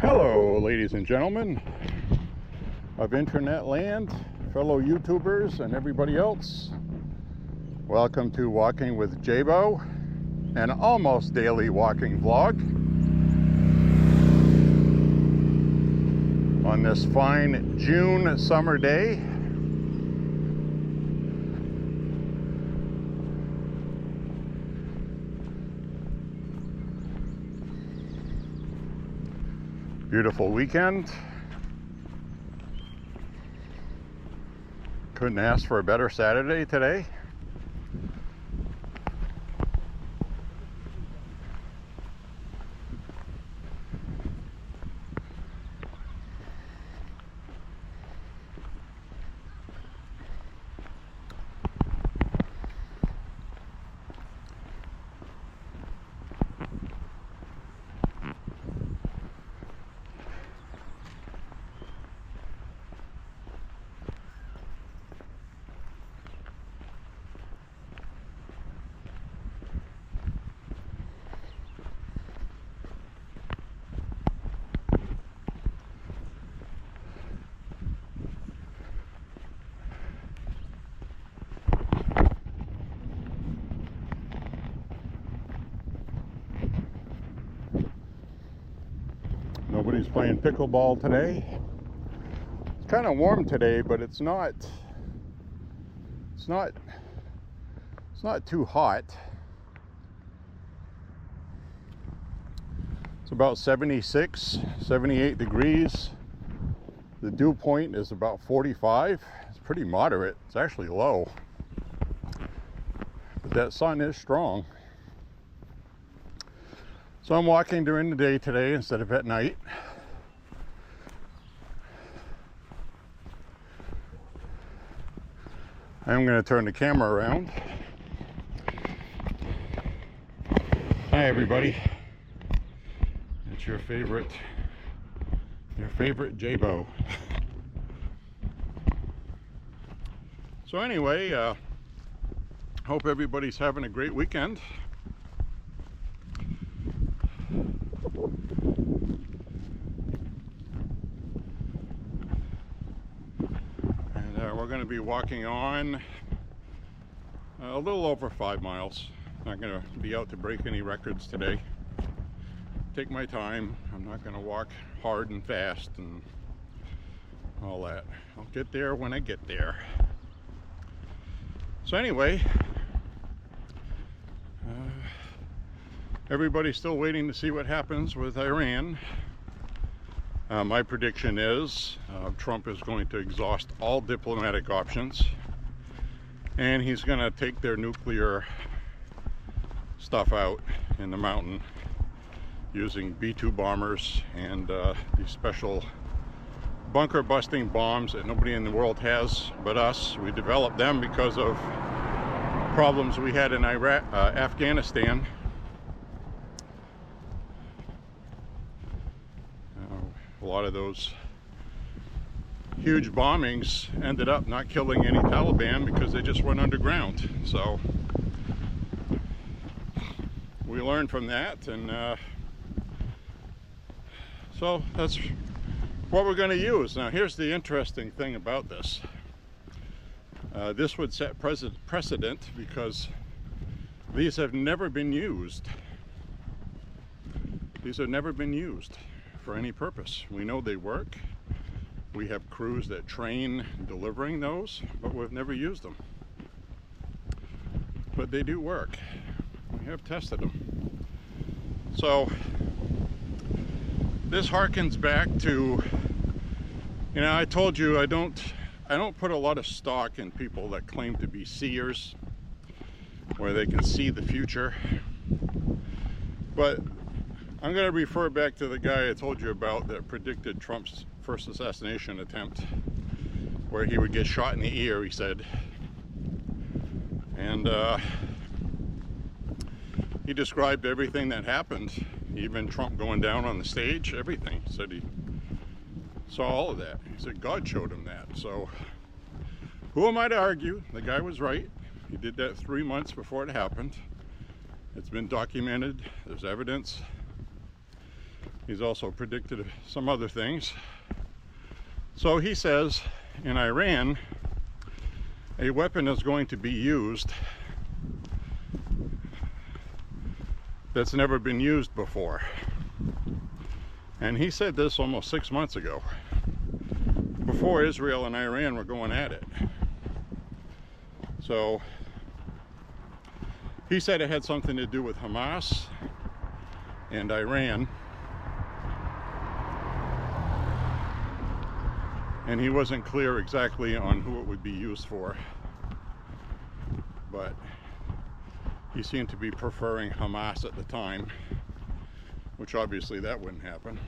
Hello, ladies and gentlemen of internet land, fellow YouTubers, and everybody else. Welcome to Walking with J.Beau, an almost daily walking vlog on this fine June summer day. Beautiful weekend. Couldn't ask for a better Saturday today. Nobody's playing pickleball today. It's kind of warm today, but it's not too hot. It's about 76, 78 degrees. The dew point is about 45. It's pretty moderate. It's actually low. But that sun is strong. So I'm walking during the day today instead of at night. I'm going to turn the camera around. Hi everybody. It's your favorite J.Beau. So anyway, hope everybody's having a great weekend. We're going to be walking on a little over 5 miles. Not going to be out to break any records today. Take my time. I'm not going to walk hard and fast and all that. I'll get there when I get there. So anyway, everybody's still waiting to see what happens with Iran. My prediction is Trump is going to exhaust all diplomatic options, and he's going to take their nuclear stuff out in the mountain using B-2 bombers and these special bunker busting bombs that nobody in the world has but us. We developed them because of problems we had in Afghanistan. A lot of those huge bombings ended up not killing any Taliban because they just went underground. So we learned from that, and so that's what we're going to use. Now here's the interesting thing about this. This would set precedent because these have never been used. These have never been used for any purpose. We know they work. We have crews that train delivering those, but we've never used them. But they do work. We have tested them. So this harkens back to, you know, I told you I don't put a lot of stock in people that claim to be seers, where they can see the future. But I'm going to refer back to the guy I told you about that predicted Trump's first assassination attempt, where he would get shot in the ear, he said. And he described everything that happened, even Trump going down on the stage, everything. He said he saw all of that. He said God showed him that. So who am I to argue? The guy was right. He did that 3 months before it happened. It's been documented. There's evidence. He's also predicted some other things. So he says in Iran, a weapon is going to be used that's never been used before. And he said this almost 6 months ago, before Israel and Iran were going at it. So he said it had something to do with Hamas and Iran. And he wasn't clear exactly on who it would be used for. But he seemed to be preferring Hamas at the time, which obviously that wouldn't happen.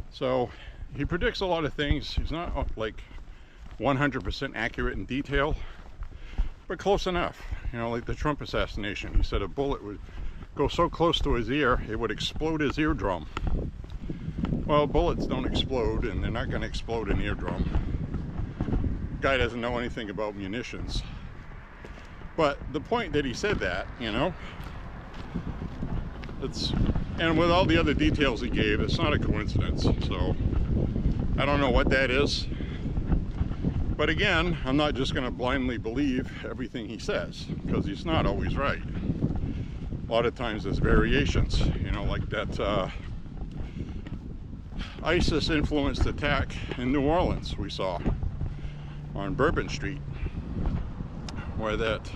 So he predicts a lot of things. He's not like 100% accurate in detail, but close enough. You know, like the Trump assassination. He said a bullet would go so close to his ear, it would explode his eardrum. Well, bullets don't explode, and they're not going to explode an eardrum. Guy doesn't know anything about munitions. But the point that he said that, you know, and with all the other details he gave, it's not a coincidence. So I don't know what that is. But again, I'm not just going to blindly believe everything he says, because he's not always right. A lot of times there's variations, you know, like that ISIS influenced attack in New Orleans we saw on Bourbon Street, where that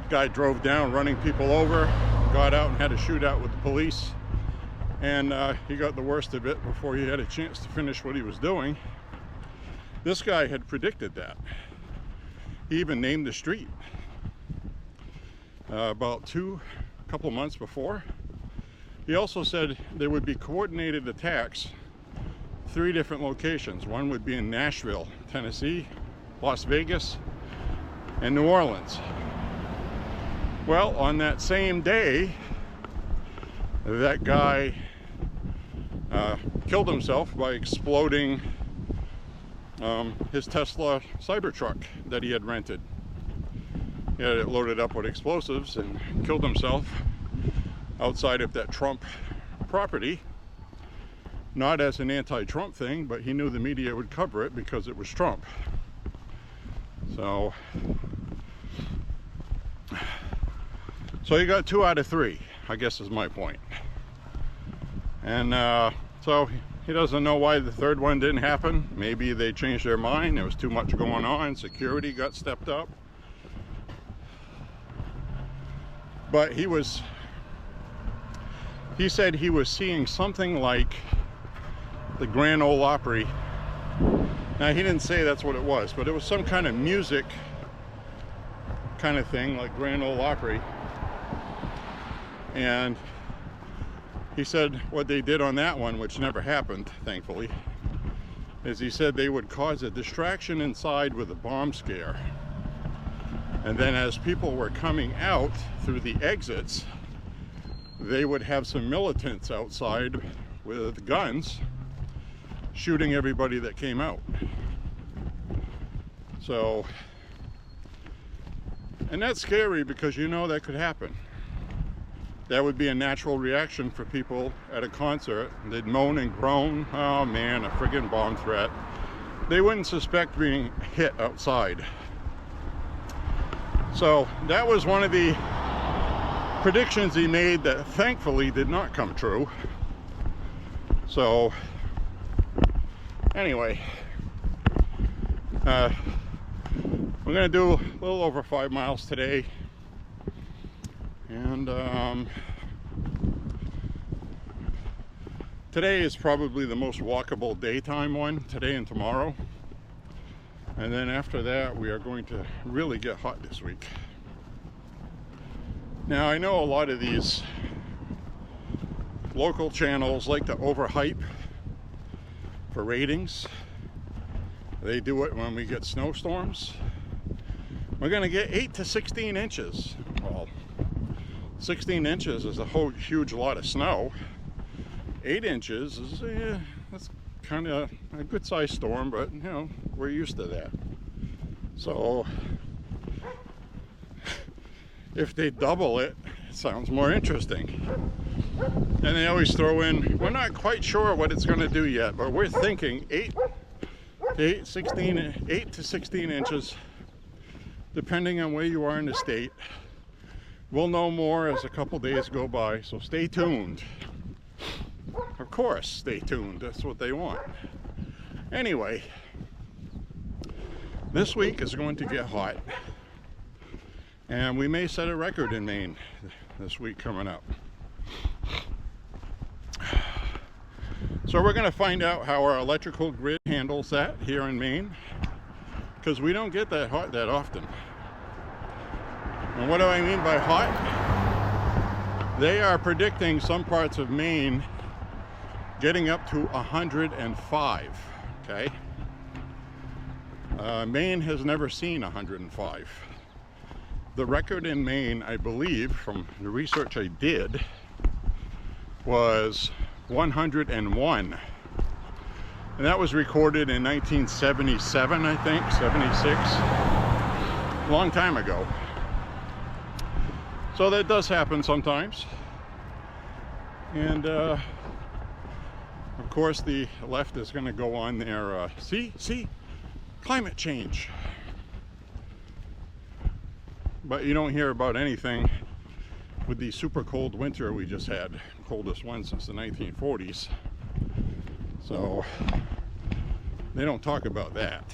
guy drove down running people over, got out and had a shootout with the police, and he got the worst of it before he had a chance to finish what he was doing. This guy had predicted that. He even named the street about a couple months before. He also said there would be coordinated attacks, 3 different locations. One would be in Nashville, Tennessee, Las Vegas, and New Orleans. Well, on that same day, that guy killed himself by exploding his Tesla Cybertruck that he had rented. He had it loaded up with explosives and killed himself outside of that Trump property. Not as an anti-Trump thing, but he knew the media would cover it because it was Trump. So you got 2 out of 3, I guess is my point. And so he doesn't know why the 3rd one didn't happen. Maybe they changed their mind. There was too much going on. Security got stepped up. But he said he was seeing something like the Grand Ole Opry. Now, he didn't say that's what it was, but it was some kind of music kind of thing, like Grand Ole Opry. And he said what they did on that one, which never happened, thankfully, is he said they would cause a distraction inside with a bomb scare. And then as people were coming out through the exits, they would have some militants outside with guns shooting everybody that came out. So, and that's scary because you know that could happen. That would be a natural reaction for people at a concert. They'd moan and groan, oh man, a friggin' bomb threat. They wouldn't suspect being hit outside. So that was one of the predictions he made that thankfully did not come true. So anyway, we're gonna do a little over 5 miles today, and today is probably the most walkable daytime one, today and tomorrow. And then after that, we are going to really get hot this week. Now, I know a lot of these local channels like to overhype for ratings. They do it when we get snowstorms. We're going to get 8 to 16 inches. Well, 16 inches is a whole huge lot of snow. 8 inches is that's kind of a good sized storm, but you know, we're used to that. So if they double it, it sounds more interesting. And they always throw in, we're not quite sure what it's going to do yet, but we're thinking 8 to 16 inches, depending on where you are in the state. We'll know more as a couple days go by, so stay tuned. Of course, stay tuned. That's what they want. Anyway, this week is going to get hot, and we may set a record in Maine this week coming up. So we're going to find out how our electrical grid handles that here in Maine, because we don't get that hot that often. And what do I mean by hot? They are predicting some parts of Maine getting up to 105, okay? Maine has never seen 105. The record in Maine, I believe, from the research I did, was 101. And that was recorded in 1977, I think, 76. A long time ago. So that does happen sometimes. And of course the left is going to go on their see climate change, but you don't hear about anything with the super cold winter we just had, coldest one since the 1940s. So they don't talk about that.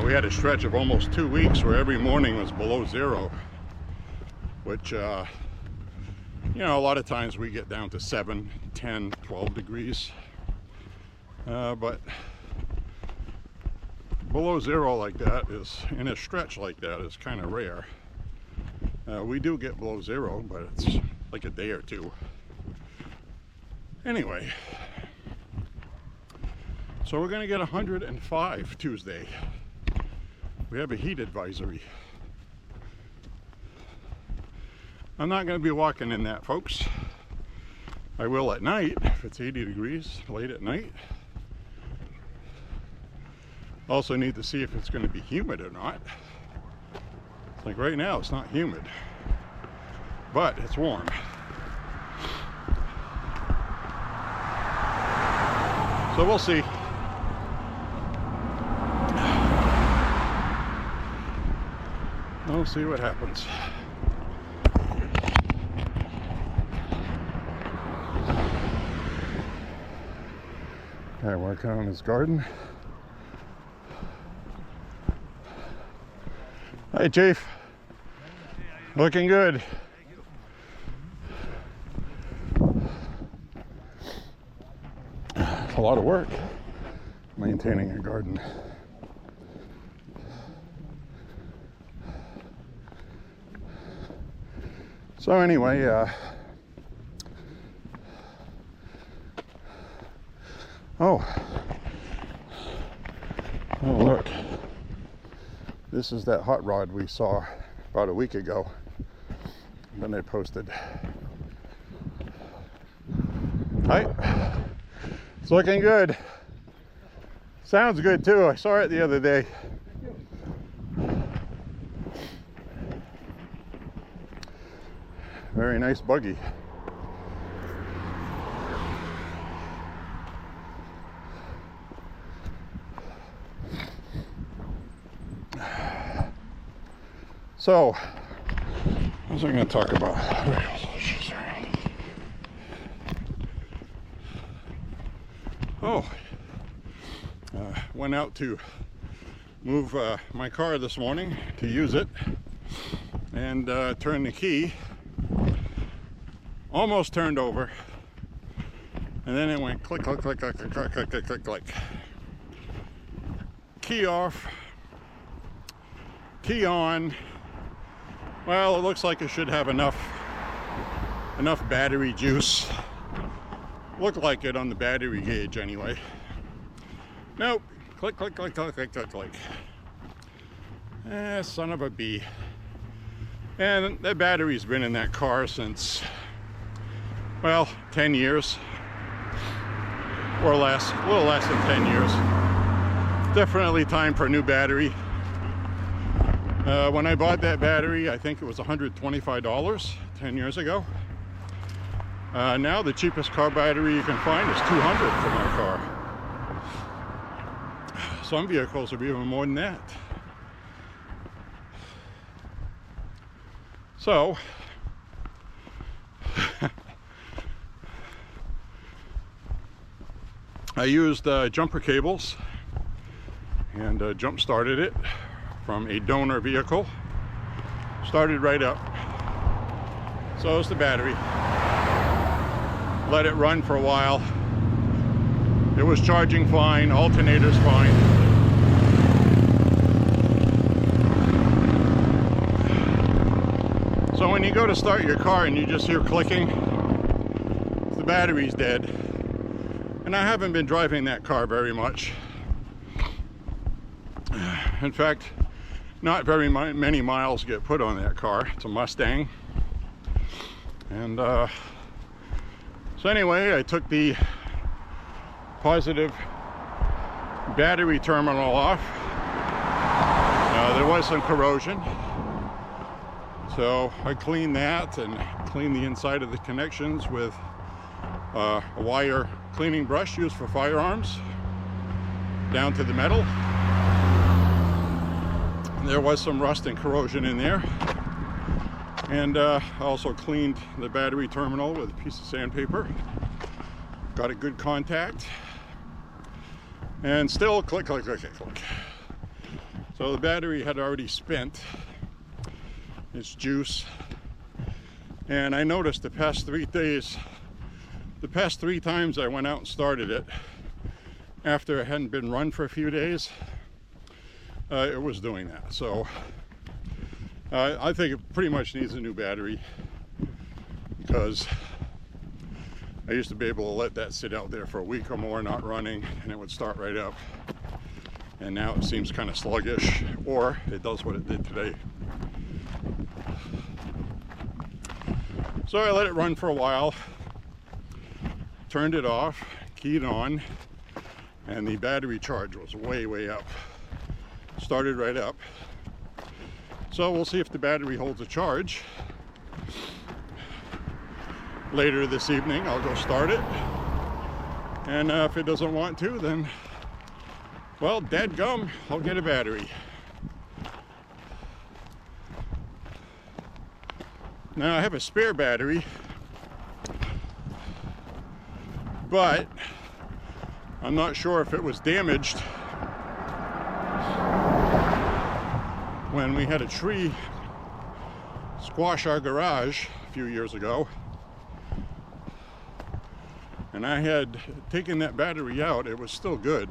We had a stretch of almost 2 weeks where every morning was below zero, which, you know, a lot of times we get down to 7, 10, 12 degrees. But below zero like that is, in a stretch like that, is kind of rare. We do get below zero, but it's like a day or two. Anyway, so we're going to get 105 Tuesday. We have a heat advisory. I'm not going to be walking in that, folks. I will at night if it's 80 degrees late at night. Also need to see if it's going to be humid or not. Like right now it's not humid, but it's warm. So we'll see. We'll see what happens. Guy working on his garden. Hi, Chief. Looking good. It's a lot of work maintaining a garden. So anyway, oh look, this is that hot rod we saw about a week ago. Then they posted. Hi, it's looking good. Sounds good too. I saw it the other day. Very nice buggy. So, what was I going to talk about? Oh, went out to move my car this morning to use it, and turn the key. Almost turned over, and then it went click, click, click, click, click, click, click, click, click, click. Key off, key on. Well, it looks like it should have enough battery juice. Looked like it on the battery gauge anyway. Nope. Click, click, click, click, click, click, click. Son of a bee. And the battery's been in that car since, well, 10 years or less, a little less than 10 years. Definitely time for a new battery. When I bought that battery, I think it was $125 10 years ago. Now the cheapest car battery you can find is $200 for my car. Some vehicles are even more than that. So I used jumper cables and jump started it from a donor vehicle. Started right up. So is the battery. Let it run for a while. It was charging fine, alternator's fine. So when you go to start your car and you just hear clicking, the battery's dead. And I haven't been driving that car very much. In fact, not very many miles get put on that car. It's a Mustang. And so anyway, I took the positive battery terminal off. There was some corrosion. So I cleaned that and cleaned the inside of the connections with a wire cleaning brush used for firearms down to the metal. There was some rust and corrosion in there. And I also cleaned the battery terminal with a piece of sandpaper. Got a good contact. And still click, click, click, click, click. So the battery had already spent its juice. And I noticed the past 3 days, the past 3 times I went out and started it, after it hadn't been run for a few days, it was doing that. So I think it pretty much needs a new battery, because I used to be able to let that sit out there for a week or more not running and it would start right up. And now it seems kind of sluggish, or it does what it did today. So I let it run for a while, turned it off, keyed on, and the battery charge was way, way up. Started right up. So we'll see if the battery holds a charge. Later this evening, I'll go start it. And if it doesn't want to, then, well, dadgum, I'll get a battery. Now I have a spare battery, but I'm not sure if it was damaged when we had a tree squash our garage a few years ago. And I had taken that battery out. It was still good.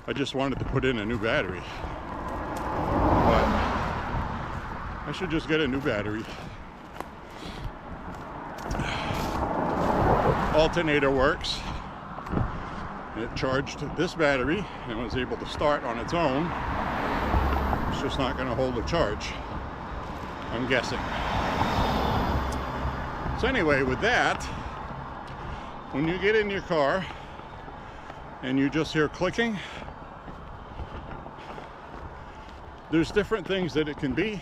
I just wanted to put in a new battery. But I should just get a new battery. Alternator works. It charged this battery and was able to start on its own. It's just not going to hold a charge, I'm guessing. So anyway, with that, when you get in your car and you just hear clicking, there's different things that it can be,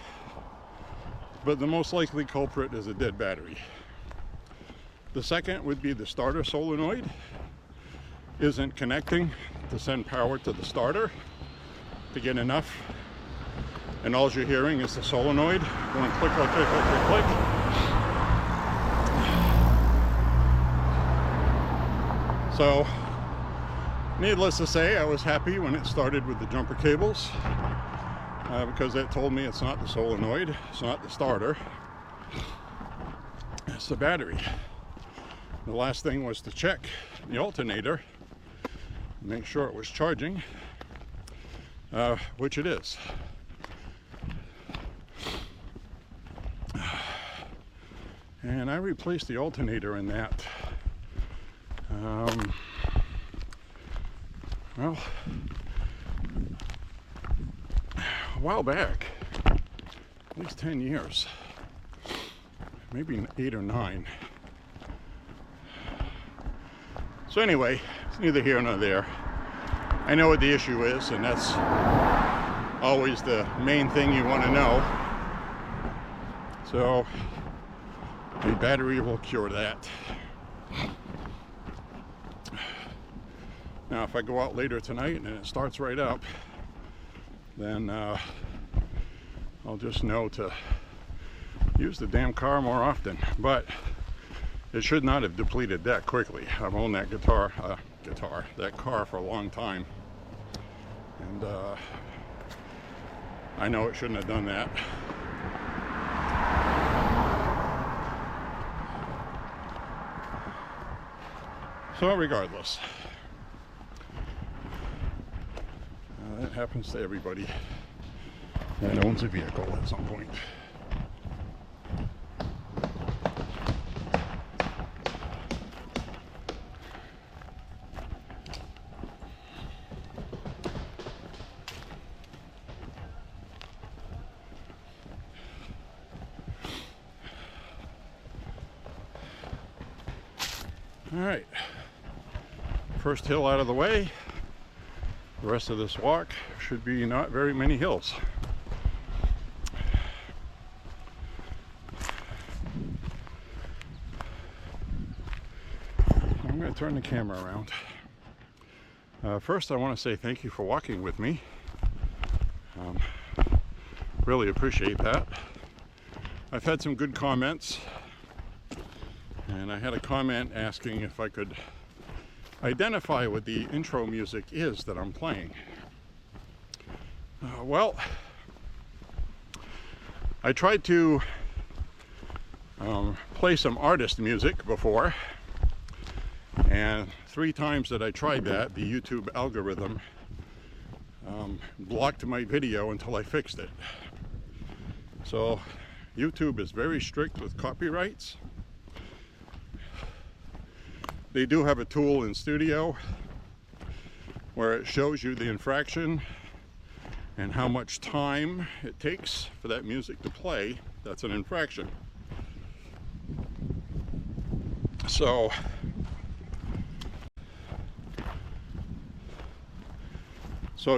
but the most likely culprit is a dead battery. The second would be the starter solenoid isn't connecting to send power to the starter to get enough, and all you're hearing is the solenoid going click, click, click, click, click, click. So, needless to say, I was happy when it started with the jumper cables, because that told me it's not the solenoid, it's not the starter, it's the battery. The last thing was to check the alternator, make sure it was charging, which it is. And I replaced the alternator in that, well, a while back, at least 10 years, maybe 8 or 9. So anyway, it's neither here nor there. I know what the issue is, and that's always the main thing you want to know. So the battery will cure that. Now if I go out later tonight and it starts right up, then I'll just know to use the damn car more often. But it should not have depleted that quickly. I've owned that that car for a long time, and I know it shouldn't have done that. So regardless, that happens to everybody that owns a vehicle at some point. All right, first hill out of the way. The rest of this walk should be not very many hills. I'm going to turn the camera around. First, I want to say thank you for walking with me. Really appreciate that. I've had some good comments, and I had a comment asking if I could identify what the intro music is that I'm playing. Well, I tried to play some artist music before, and 3 times that I tried that, the YouTube algorithm blocked my video until I fixed it. So YouTube is very strict with copyrights. They do have a tool in Studio where it shows you the infraction and how much time it takes for that music to play. That's an infraction. So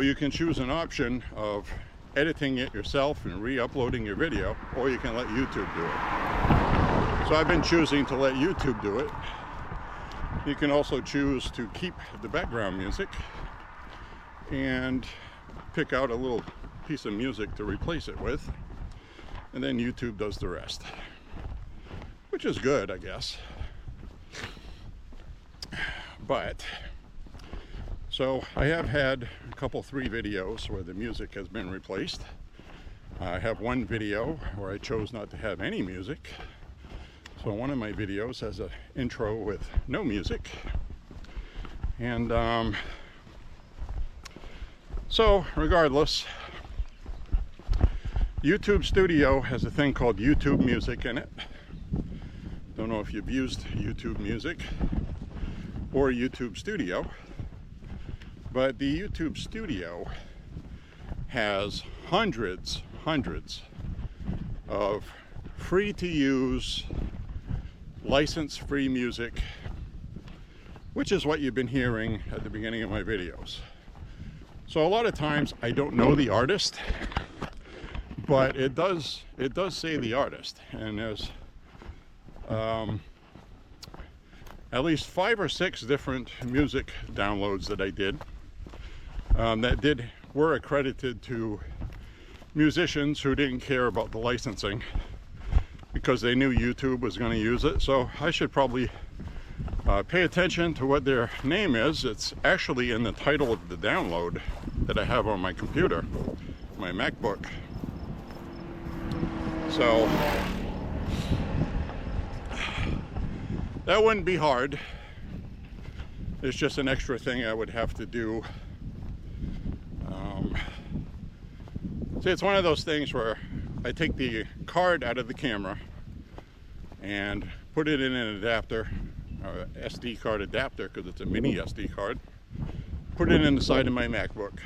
you can choose an option of editing it yourself and re-uploading your video, or you can let YouTube do it. So I've been choosing to let YouTube do it. You can also choose to keep the background music and pick out a little piece of music to replace it with, and then YouTube does the rest, which is good, I guess. But so I have had a couple 3 videos where the music has been replaced. I have one video where I chose not to have any music. So one of my videos has an intro with no music. And so regardless, YouTube Studio has a thing called YouTube Music in it. Don't know if you've used YouTube Music or YouTube Studio, but the YouTube Studio has hundreds of free to use, license-free music, which is what you've been hearing at the beginning of my videos. So a lot of times I don't know the artist, but it does say the artist, and there's at least 5 or 6 different music downloads that I did that were accredited to musicians who didn't care about the licensing because they knew YouTube was going to use it. So I should probably pay attention to what their name is. It's actually in the title of the download that I have on my computer, my MacBook. So that wouldn't be hard. It's just an extra thing I would have to do. See, it's one of those things where I take the card out of the camera and put it in an adapter, or SD card adapter, because it's a mini SD card. Put it in the side of my MacBook.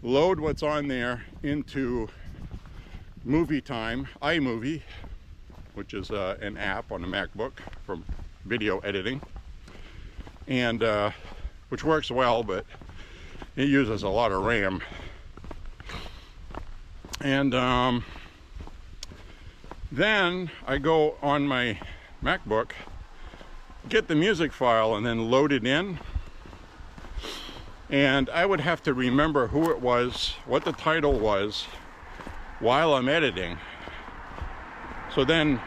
Load what's on there into Movie Time, iMovie, which is an app on the MacBook for video editing, and which works well, but it uses a lot of RAM. And then I go on my MacBook, get the music file, and then load it in. And I would have to remember who it was, what the title was, while I'm editing. So then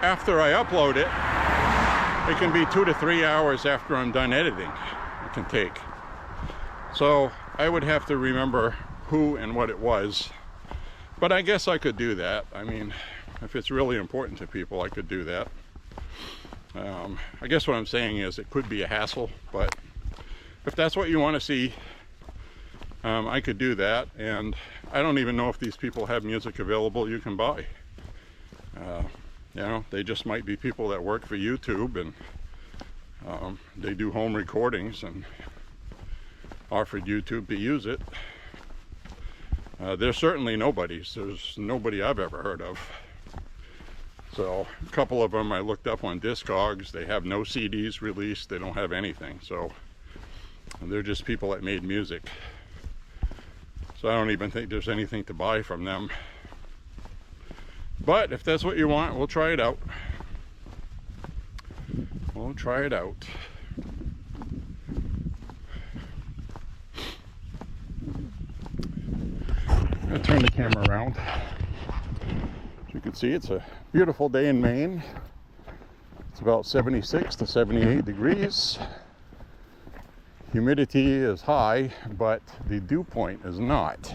after I upload it, it can be 2 to 3 hours after I'm done editing. It can take. So I would have to remember who and what it was. But I guess I could do that. I mean, if it's really important to people, I could do that. I guess what I'm saying is it could be a hassle, but if that's what you want to see, I could do that. And I don't even know if these people have music available you can buy. You know, they just might be people that work for YouTube, and they do home recordings and offered YouTube to use it. There's certainly nobodies. There's nobody I've ever heard of. So a couple of them I looked up on Discogs. They have no CDs released. They don't have anything. So they're just people that made music. So I don't even think there's anything to buy from them. But if that's what you want, we'll try it out. We'll try it out. I'm going to turn the camera around. As you can see, it's a beautiful day in Maine. It's about 76 to 78 degrees. Humidity is high, but the dew point is not.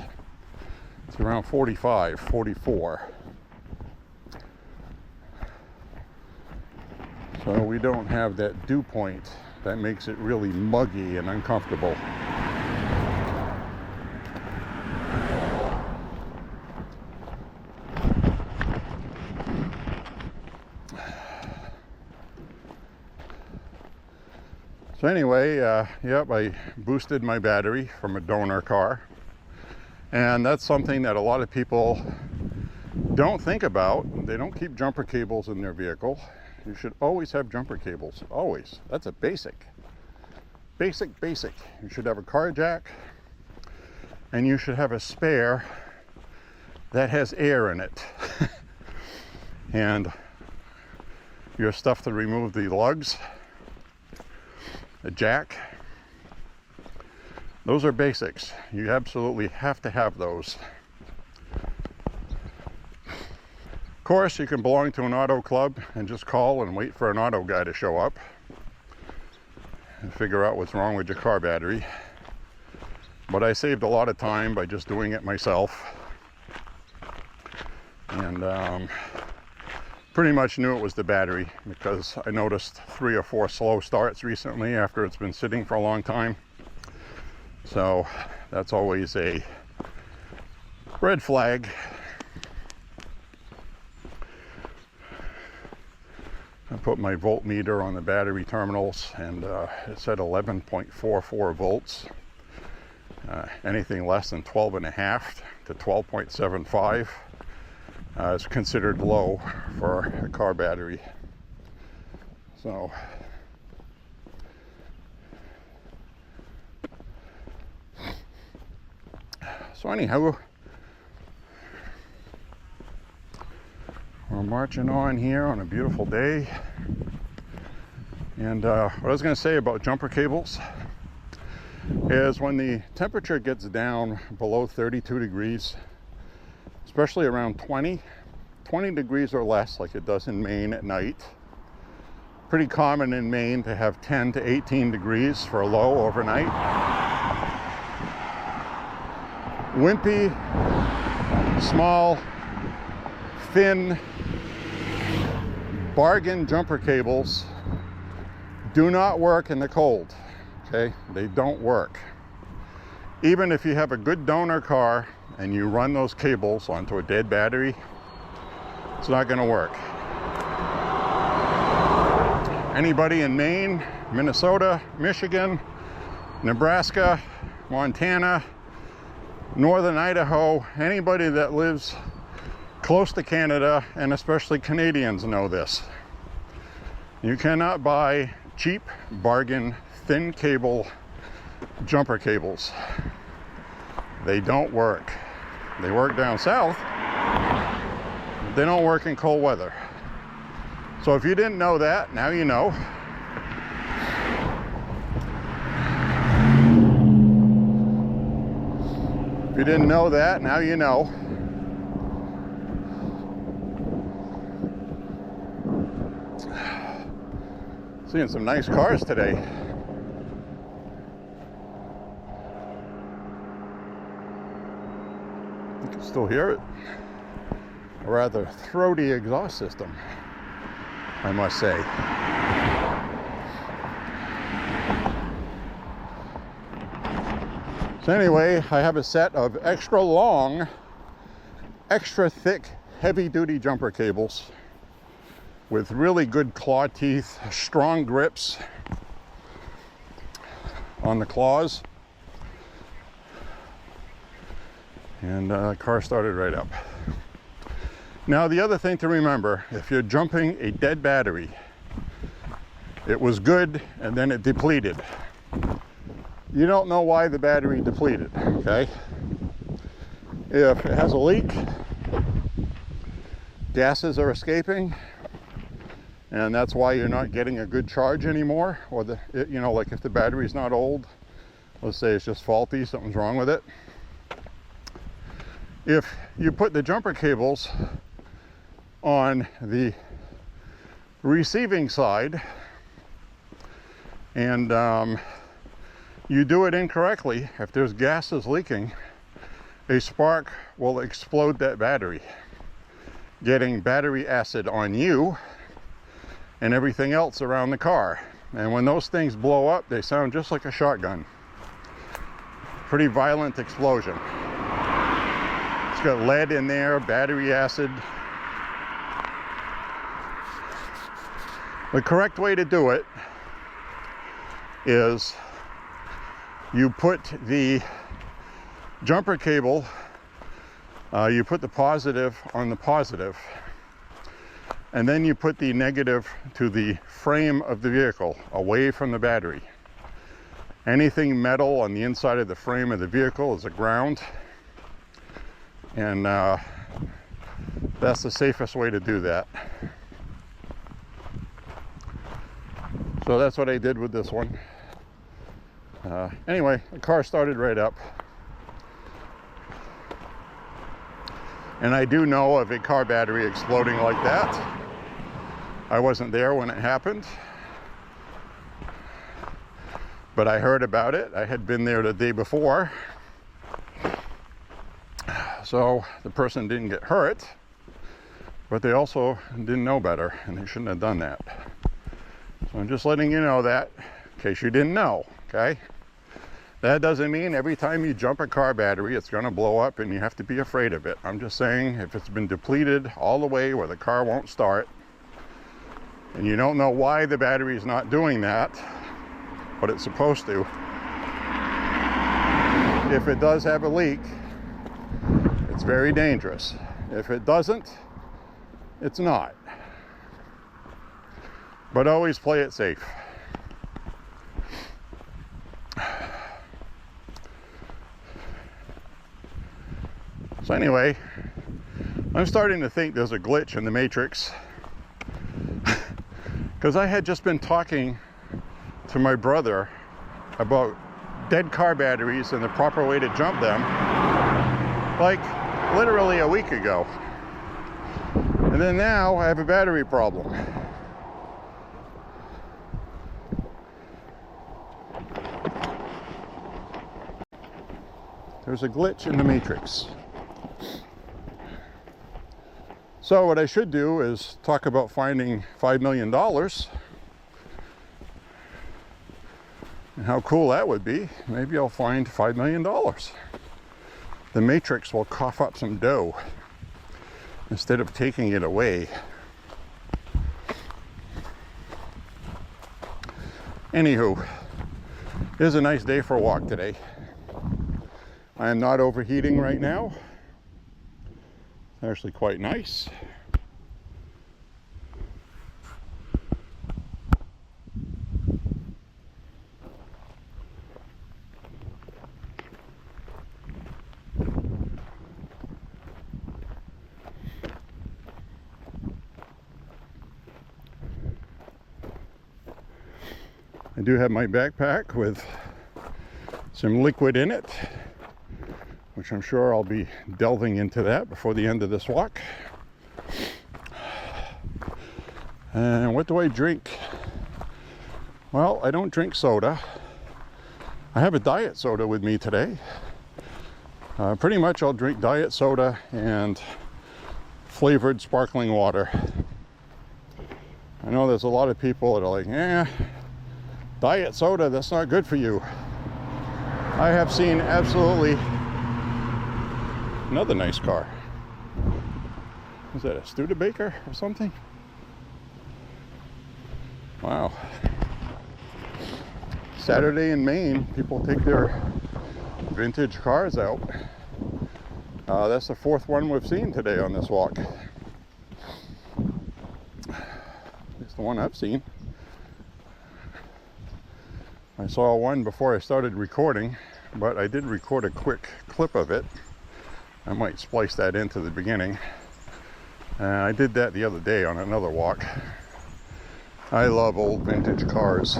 It's around 45, 44. So we don't have that dew point that makes it really muggy and uncomfortable. So anyway, yep, I boosted my battery from a donor car. And that's something that a lot of people don't think about. They don't keep jumper cables in their vehicle. You should always have jumper cables, always. That's a basic. Basic. You should have a car jack, and you should have a spare that has air in it. And your stuff to remove the lugs, the jack, those are basics. You absolutely have to have those. Of course, you can belong to an auto club and just call and wait for an auto guy to show up and figure out what's wrong with your car battery. But I saved a lot of time by just doing it myself. And pretty much knew it was the battery because I noticed 3 or 4 slow starts recently after it's been sitting for a long time. So that's always a red flag. I put my voltmeter on the battery terminals, and it said 11.44 volts. Anything less than 12.5 to 12.75 is considered low for a car battery. So anyhow, we're marching on here on a beautiful day. And what I was going to say about jumper cables is when the temperature gets down below 32 degrees, especially around 20 degrees or less, like it does in Maine at night. Pretty common in Maine to have 10 to 18 degrees for a low overnight. Wimpy, small, thin, bargain jumper cables do not work in the cold, okay? They don't work. Even if you have a good donor car and you run those cables onto a dead battery, it's not gonna work. Anybody in Maine, Minnesota, Michigan, Nebraska, Montana, Northern Idaho, anybody that lives close to Canada, and especially Canadians, know this. You cannot buy cheap, bargain, thin cable jumper cables. They don't work. They work down south. They don't work in cold weather. So if you didn't know that, now you know. If you didn't know that, now you know. Seeing some nice cars today. You can still hear it. A rather throaty exhaust system, I must say. So anyway, I have a set of extra long, extra thick, heavy-duty jumper cables with really good claw teeth, strong grips on the claws. And the car started right up. Now the other thing to remember, if you're jumping a dead battery, it was good and then it depleted. You don't know why the battery depleted, okay? If it has a leak, gases are escaping, and that's why you're not getting a good charge anymore, or like if the battery's not old, let's say it's just faulty, something's wrong with it. If you put the jumper cables on the receiving side and you do it incorrectly, if there's gases leaking, a spark will explode that battery, getting battery acid on you and everything else around the car. And when those things blow up, they sound just like a shotgun. Pretty violent explosion. It's got lead in there, battery acid. The correct way to do it is you put the jumper cable, you put the positive on the positive, and then you put the negative to the frame of the vehicle, away from the battery. Anything metal on the inside of the frame of the vehicle is a ground, and that's the safest way to do that. So that's what I did with this one. Anyway, the car started right up. And I do know of a car battery exploding like that. I wasn't there when it happened, but I heard about it. I had been there the day before. So the person didn't get hurt, but they also didn't know better, and they shouldn't have done that. So I'm just letting you know that, in case you didn't know, okay? That doesn't mean every time you jump a car battery, it's gonna blow up and you have to be afraid of it. I'm just saying, if it's been depleted all the way where the car won't start, and you don't know why the battery is not doing that, but it's supposed to, if it does have a leak, it's very dangerous. If it doesn't, it's not. But always play it safe. So anyway, I'm starting to think there's a glitch in the matrix, because I had just been talking to my brother about dead car batteries and the proper way to jump them, like literally a week ago. And then now I have a battery problem. There's a glitch in the matrix. So what I should do is talk about finding $5 million and how cool that would be. Maybe I'll find $5 million. The matrix will cough up some dough instead of taking it away. Anywho, it is a nice day for a walk today. I am not overheating right now. Actually quite nice. I do have my backpack with some liquid in it, which I'm sure I'll be delving into that before the end of this walk. And what do I drink? Well, I don't drink soda. I have a diet soda with me today. Pretty much I'll drink diet soda and flavored sparkling water. I know there's a lot of people that are like, diet soda, that's not good for you. I have seen absolutely another nice car. Is that a Studebaker or something? Wow. Saturday in Maine, people take their vintage cars out. That's the fourth one we've seen today on this walk. It's the one I've seen. I saw one before I started recording, but I did record a quick clip of it. I might splice that into the beginning. I did that the other day on another walk. I love old vintage cars.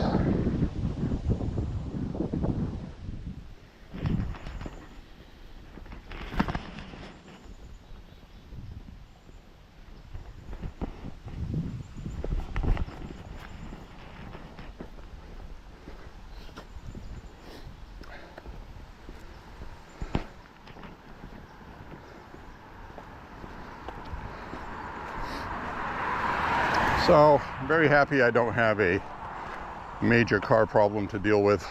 So, I'm very happy I don't have a major car problem to deal with.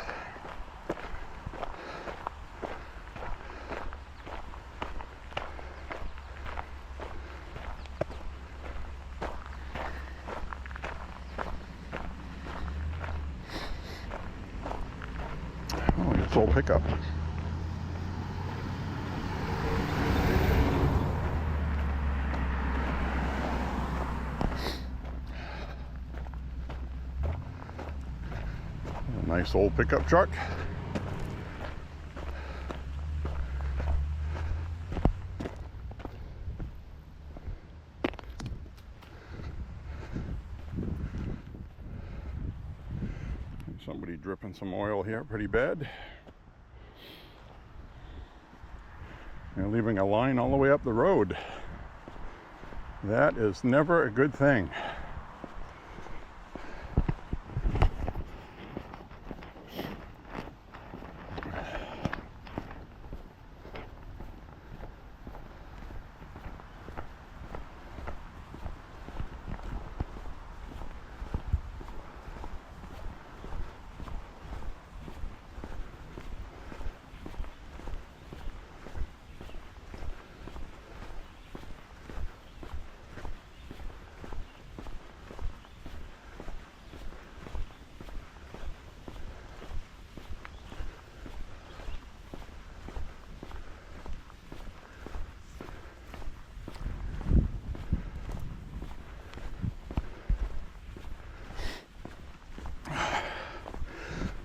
Oh, it's old pickup. Nice old pickup truck. Somebody dripping some oil here pretty bad. They're leaving a line all the way up the road. That is never a good thing.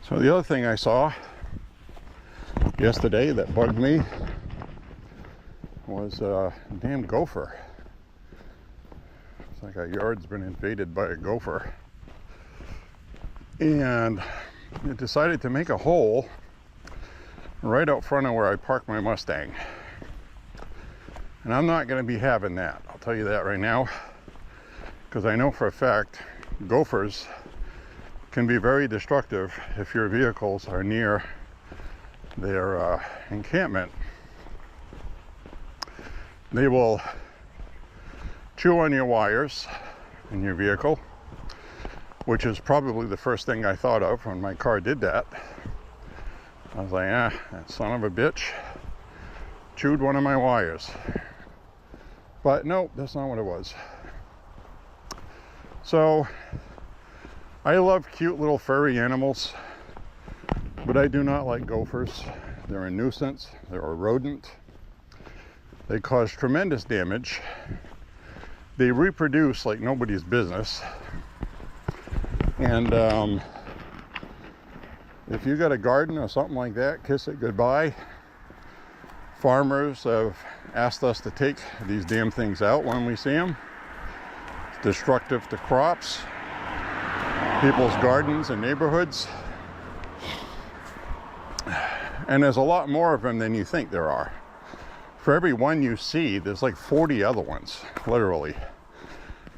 So the other thing I saw yesterday that bugged me was a damn gopher. It's like our yard's been invaded by a gopher. And it decided to make a hole right out front of where I park my Mustang. And I'm not going to be having that. I'll tell you that right now. Because I know for a fact gophers can be very destructive if your vehicles are near their encampment. They will chew on your wires in your vehicle, which is probably the first thing I thought of when my car did that. I was like, that son of a bitch chewed one of my wires. But no, that's not what it was. So I love cute little furry animals, but I do not like gophers. They're a nuisance. They're a rodent. They cause tremendous damage. They reproduce like nobody's business. And if you got a garden or something like that, kiss it goodbye. Farmers have asked us to take these damn things out when we see them. It's destructive to crops. people's gardens and neighborhoods. And there's a lot more of them than you think there are. For every one you see, there's like 40 other ones, literally.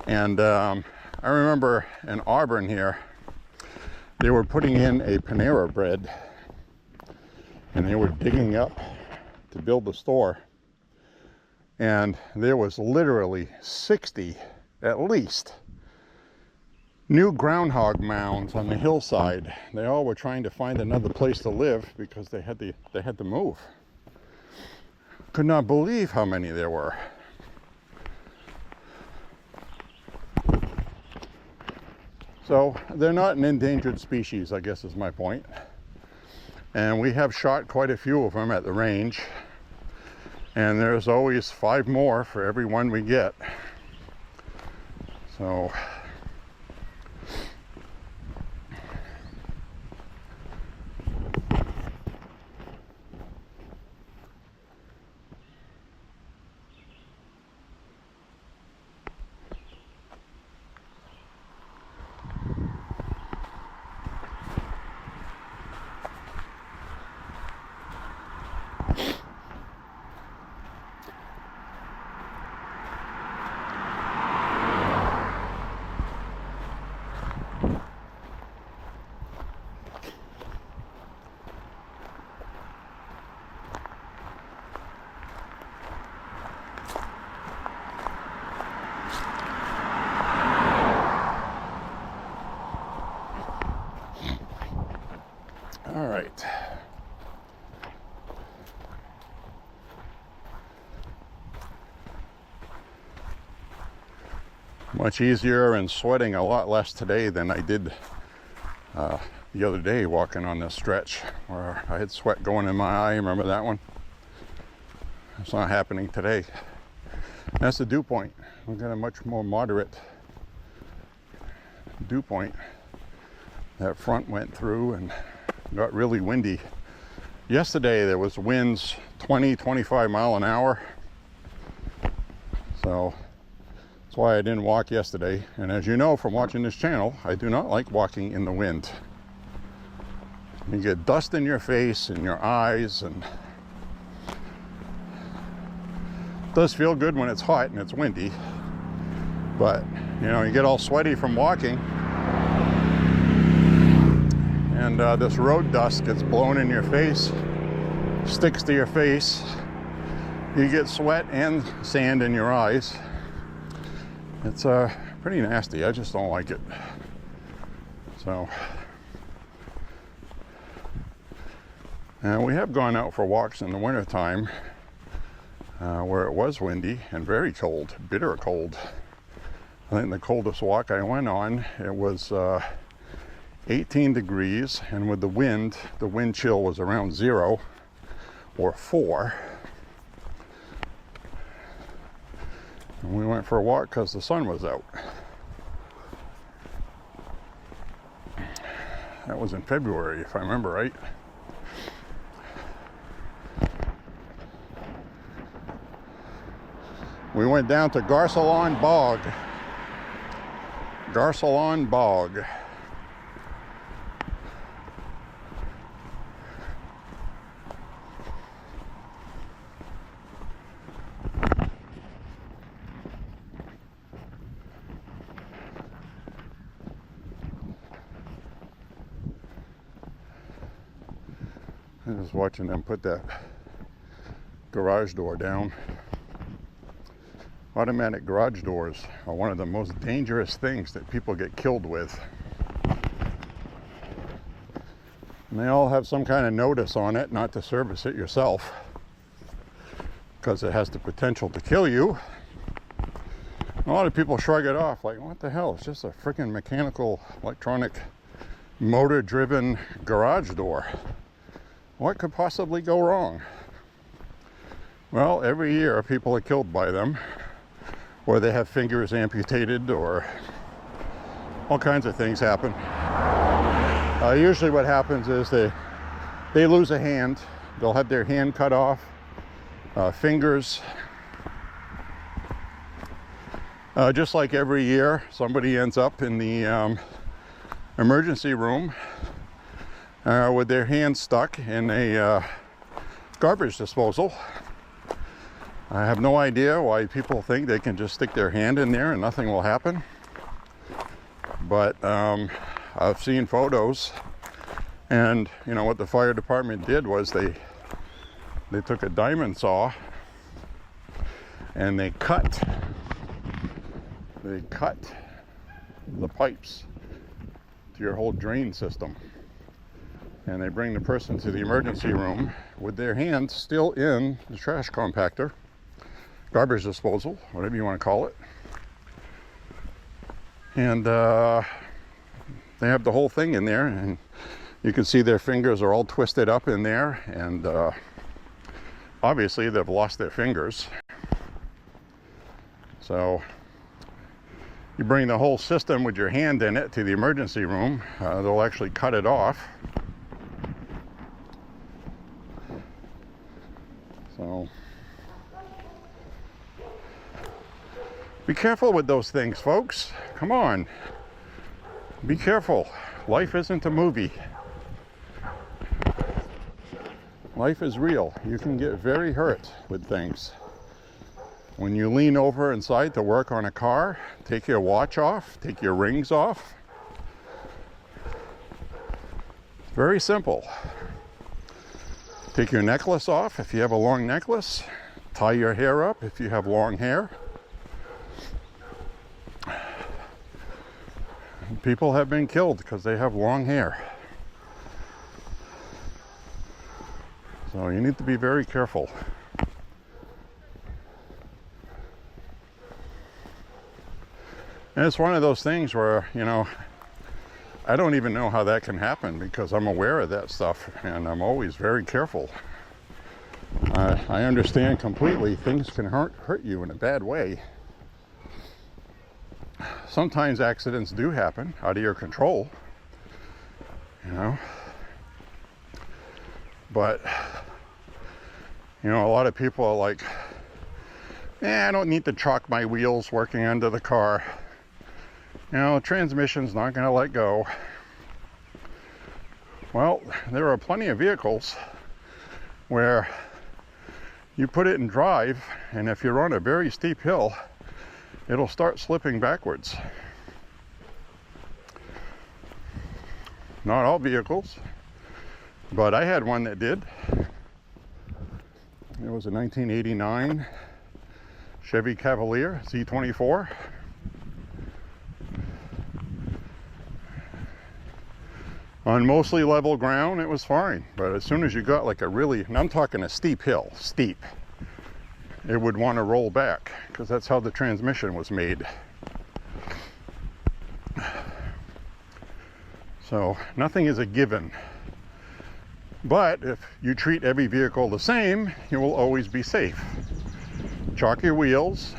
And I remember in Auburn here, they were putting in a Panera Bread, and they were digging up to build the store. And there was literally 60, at least, new groundhog mounds on the hillside. They all were trying to find another place to live because they had to move. Could not believe how many there were. So they're not an endangered species, I guess is my point. And we have shot quite a few of them at the range. And there's always 5 more for every one we get. So all right. Much easier and sweating a lot less today than I did the other day walking on this stretch where I had sweat going in my eye. Remember that one? It's not happening today. That's the dew point. We've got a much more moderate dew point. That front went through and got really windy. Yesterday there was winds 20-25 mile an hour. So that's why I didn't walk yesterday. And as you know from watching this channel, I do not like walking in the wind. You get dust in your face and your eyes, and it does feel good when it's hot and it's windy. But you know, you get all sweaty from walking. And this road dust gets blown in your face, sticks to your face. You get sweat and sand in your eyes. It's pretty nasty. I just don't like it. So, and we have gone out for walks in the wintertime where it was windy and very cold, bitter cold. I think the coldest walk I went on, it was 18 degrees, and with the wind chill was around 0 or 4. And we went for a walk because the sun was out. That was in February, if I remember right. We went down to Garcelon Bog. Garcelon Bog. I was watching them put that garage door down. Automatic garage doors are one of the most dangerous things that people get killed with. And they all have some kind of notice on it not to service it yourself because it has the potential to kill you. A lot of people shrug it off like, what the hell, it's just a freaking mechanical, electronic, motor-driven garage door. What could possibly go wrong? Well, every year people are killed by them, or they have fingers amputated, or all kinds of things happen. Usually what happens is they lose a hand. They'll have their hand cut off, fingers. Just like every year, somebody ends up in the emergency room with their hands stuck in a garbage disposal. I have no idea why people think they can just stick their hand in there and nothing will happen. But I've seen photos, and you know what the fire department did was they took a diamond saw and they cut the pipes to your whole drain system, and they bring the person to the emergency room with their hands still in the trash compactor, garbage disposal, whatever you want to call it, and they have the whole thing in there, and you can see their fingers are all twisted up in there, and obviously they've lost their fingers. So you bring the whole system with your hand in it to the emergency room, they'll actually cut it off. So be careful with those things, folks. Come on, be careful. Life isn't a movie. Life is real. You can get very hurt with things. When you lean over inside to work on a car, take your watch off, take your rings off. It's very simple. Take your necklace off if you have a long necklace. Tie your hair up if you have long hair. People have been killed because they have long hair. So you need to be very careful. And it's one of those things where, you know, I don't even know how that can happen because I'm aware of that stuff and I'm always very careful. I understand completely things can hurt you in a bad way. Sometimes accidents do happen out of your control, you know. But, you know, a lot of people are like, I don't need to chalk my wheels working under the car. You know, transmission's not going to let go. Well, there are plenty of vehicles where you put it in drive, and if you're on a very steep hill, it'll start slipping backwards. Not all vehicles, but I had one that did. It was a 1989 Chevy Cavalier Z24. On mostly level ground, it was fine. But as soon as you got like a really, and I'm talking a steep hill, steep, it would want to roll back because that's how the transmission was made. So nothing is a given. But if you treat every vehicle the same, you will always be safe. Chalk your wheels,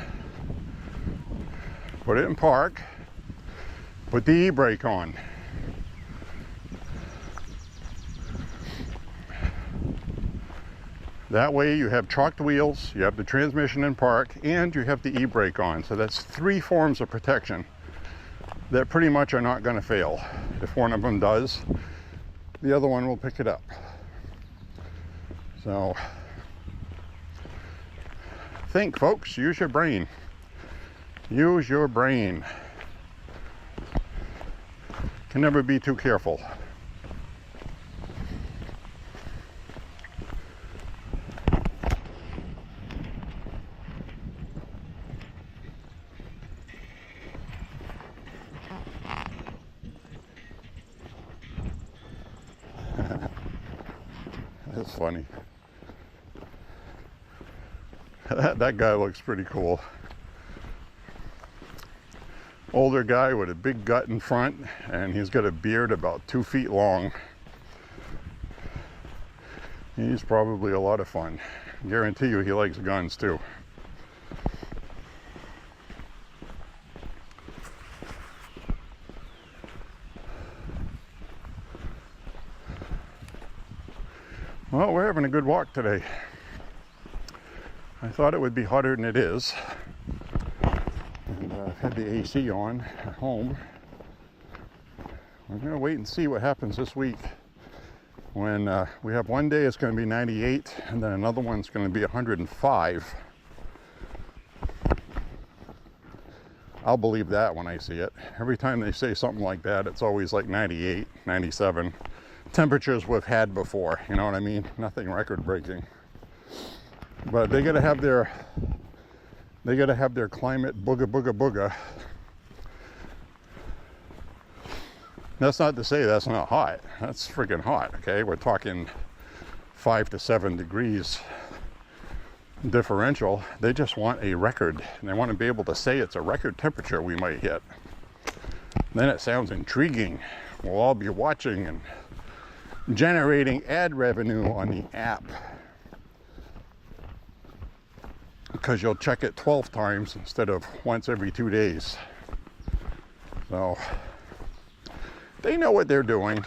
put it in park, put the e-brake on. That way you have chalked wheels, you have the transmission in park, and you have the e-brake on. So that's 3 forms of protection that pretty much are not going to fail. If one of them does, the other one will pick it up. So think, folks, use your brain. Use your brain. Can never be too careful. That's funny. That guy looks pretty cool. Older guy with a big gut in front, and he's got a beard about 2 feet long. He's probably a lot of fun. Guarantee you he likes guns too. Well, we're having a good walk today. I thought it would be hotter than it is. And I've had the AC on at home, we're going to wait and see what happens this week. When we have one day it's going to be 98, and then another one's going to be 105. I'll believe that when I see it. Every time they say something like that, it's always like 98, 97. Temperatures we've had before, you know what I mean? Nothing record breaking. But they gotta have their climate booga booga booga. That's not to say that's not hot. That's freaking hot, okay? We're talking 5 to 7 degrees differential. They just want a record, and they want to be able to say it's a record temperature we might hit. Then it sounds intriguing. We'll all be watching and generating ad revenue on the app, because you'll check it 12 times instead of once every 2 days. So they know what they're doing.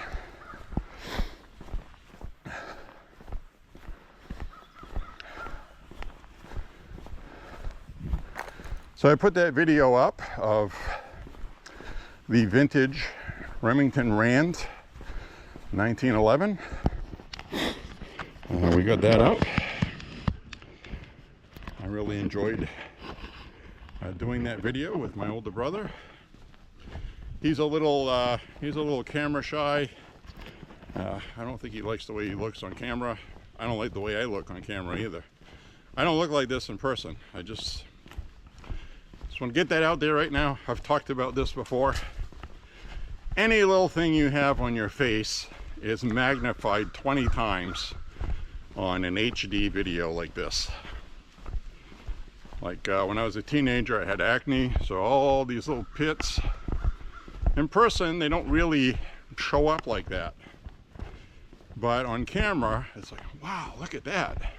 So I put that video up of the vintage Remington Rand 1911. We got that up. I really enjoyed doing that video with my older brother. He's a little camera shy. I don't think he likes the way he looks on camera. I don't like the way I look on camera either. I don't look like this in person. I just want to get that out there right now. I've talked about this before. Any little thing you have on your face is magnified 20 times on an HD video like this. Like when I was a teenager, I had acne, so all these little pits. In person, they don't really show up like that. But on camera, it's like, wow, look at that.